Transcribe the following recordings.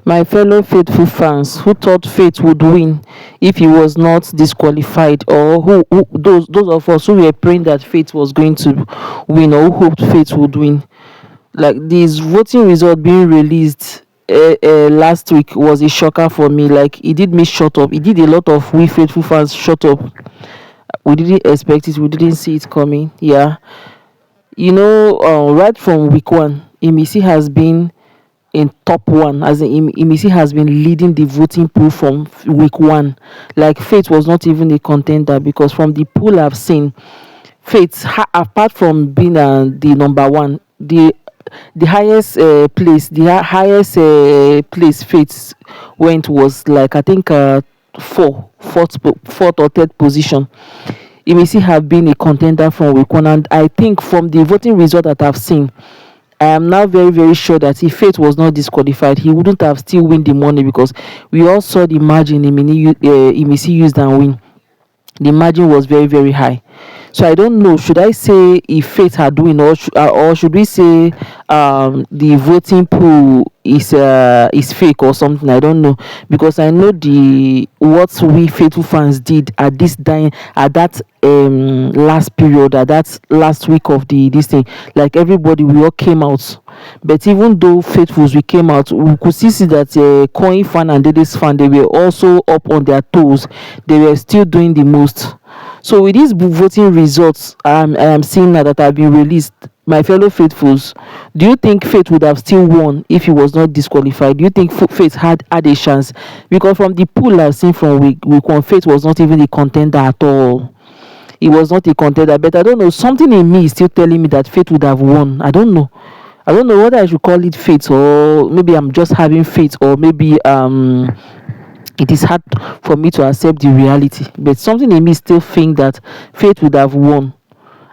My fellow faithful fans who thought Faith would win if he was not disqualified, or those of us who were praying that Faith was going to win, or who hoped Faith would win. Like this voting result being released last week was a shocker for me. Like it did me shut up. It did a lot of we faithful fans shut up. We didn't expect it. We didn't see it coming. Yeah, right from week one, Imisi has been in top one, as in Imisi has been leading the voting pool from week one. Like Faith was not even a contender, because from the pool I've seen, Faith, apart from being the number one, the highest place, highest place Faith went was, like, I think fourth or third position. Imisi have been a contender from week one, and I think from the voting result that I've seen, I am now very, very sure that if Faith was not disqualified, he wouldn't have still win the money, because we all saw the margin Imisi used and win. The margin was very, very high. So I don't know, should I say if Faith had win, or should we say the voting pool is fake or something? I don't know, because I know the what we faithful fans did at that last period, at that last week of the this thing. Like everybody, we all came out. But even though faithfuls we came out, we could still see that Coin fan and Dede's fan, they were also up on their toes. They were still doing the most. So with these voting results, I am seeing now that have been released, my fellow faithfuls, do you think Faith would have still won if he was not disqualified? Do you think Faith had a chance? Because from the pool I've seen from week one, Faith was not even a contender at all. He was not a contender. But I don't know, something in me is still telling me that Faith would have won. I don't know. I don't know whether I should call it fate, or maybe I'm just having faith, or maybe it is hard for me to accept the reality. But something in me still think that Faith would have won.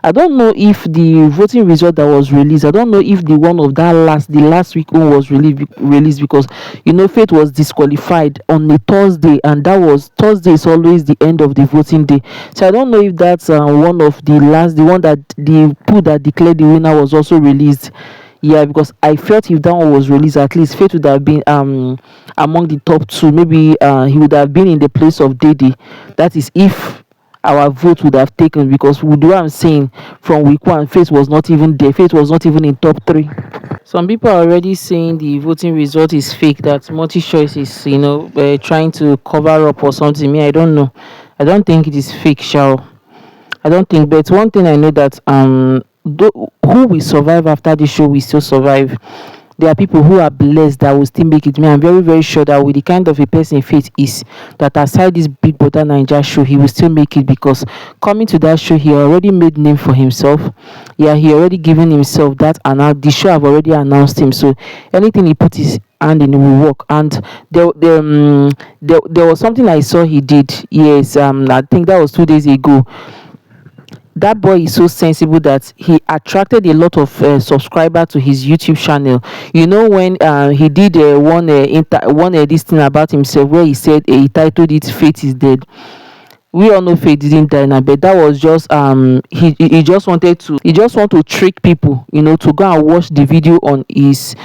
I don't know if the voting result that was released, I don't know if the one of the last week one was released, because Faith was disqualified on a Thursday, and that was Thursday is always the end of the voting day. So I don't know if that's one of the one that the pool that declared the winner was also released. Yeah, because I felt if that one was released, at least Faith would have been among the top two. Maybe he would have been in the place of Dede. That is if our vote would have taken, because with what I'm saying, from week one, Faith was not even there. Faith was not even in top three. Some people are already saying the voting result is fake, that multi-choice is trying to cover up or something. Me, I don't know. I don't think it is fake, shall I don't think. But one thing I know, that who will survive after the show will still survive. There are people who are blessed that will still make it. Me, I'm very, very sure that with the kind of a person Faith is, that aside this Big Brother Naija show, he will still make it, because coming to that show, he already made name for himself. Yeah, he already given himself that, and now the show have already announced him. So anything he put his hand in will work. And there was something I saw he did. Yes, I think that was 2 days ago. That boy is so sensible that he attracted a lot of subscribers to his YouTube channel. When he did one this thing about himself, where he said, he titled it "Faith is Dead." We all know Faith didn't die now, but that was just he just want to trick people, to go and watch the video on his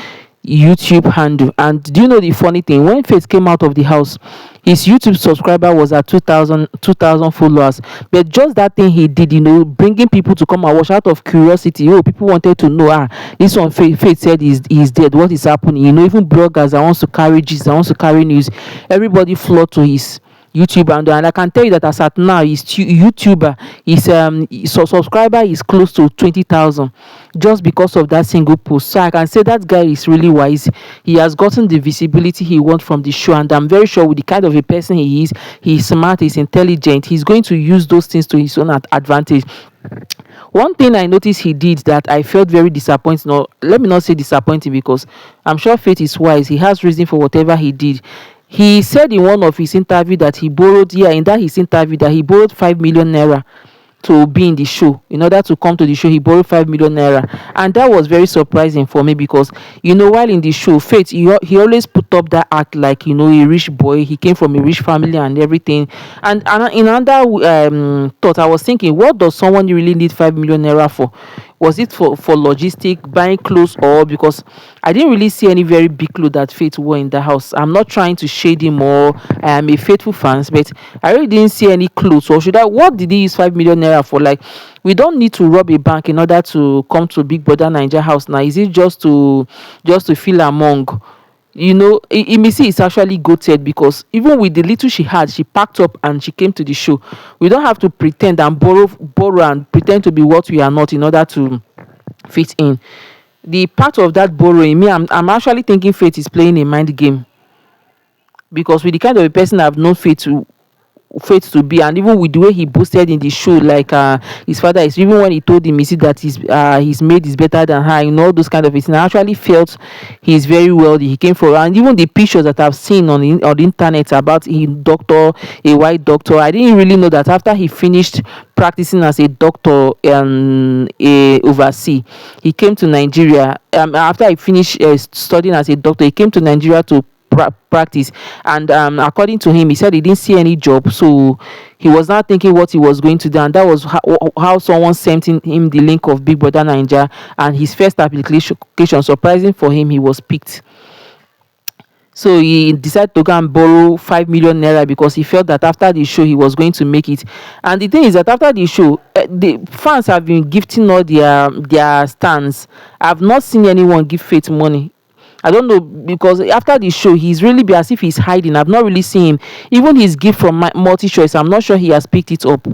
YouTube handle. And do you know the funny thing? When Faith came out of the house, his YouTube subscriber was at 2,000 followers. But just that thing he did, bringing people to come and watch out of curiosity. People wanted to know, this one Faith said he's dead. What is happening? Even bloggers that wants to carry gist, that wants to carry news, everybody flocked to his YouTube, and I can tell you that as at now, his YouTuber, his subscriber is close to 20,000, just because of that single post. So I can say that guy is really wise. He has gotten the visibility he wants from the show, and I'm very sure with the kind of a person he is, he's smart, he's intelligent, he's going to use those things to his own advantage. One thing I noticed he did that I felt very disappointing, or let me not say disappointing, because I'm sure Faith is wise. He has reason for whatever he did. He said in one of his interview that he borrowed, his interview, that he borrowed 5 million naira to be in the show. In order to come to the show, he borrowed 5 million naira, and that was very surprising for me, because while in the show, Faith, he always put up that act like a rich boy. He came from a rich family and everything. And in another thought, I was thinking, what does someone really need 5 million naira for? Was it for logistic, buying clothes, or because I didn't really see any very big clothes that Faith wore in the house? I'm not trying to shade him, or I am a faithful fan, but I really didn't see any clothes. Or should I? What did he use 5 million naira for? Like, we don't need to rob a bank in order to come to Big Brother Naija house now. Is it just to feel among? Imisi is actually goated, because even with the little she had, she packed up and she came to the show. We don't have to pretend and borrow and pretend to be what we are not in order to fit in. The part of that borrowing, me, I'm actually thinking Faith is playing a mind game, because with the kind of a person I've known Faith to be, and even with the way he boasted in the show, like his father is, even when he told him, you see that his maid is better than her, all those kind of things. And I actually felt he's very wealthy. He came from, and even the pictures that I've seen on the internet about him, doctor, a white doctor, I didn't really know that after he finished practicing as a doctor overseas, he came to Nigeria. After he finished studying as a doctor, he came to Nigeria to practice. And according to him, he said he didn't see any job, so he was not thinking what he was going to do, and that was how someone sent him the link of Big Brother Naija, and his first application, surprising for him, he was picked. So he decided to go and borrow 5 million naira, because he felt that after the show he was going to make it. And the thing is that after the show, the fans have been gifting all their stands. I've not seen anyone give Faith money. I don't know, because after the show he's really be as if he's hiding. I've not really seen him. Even his gift from multi choice, I'm not sure he has picked it up.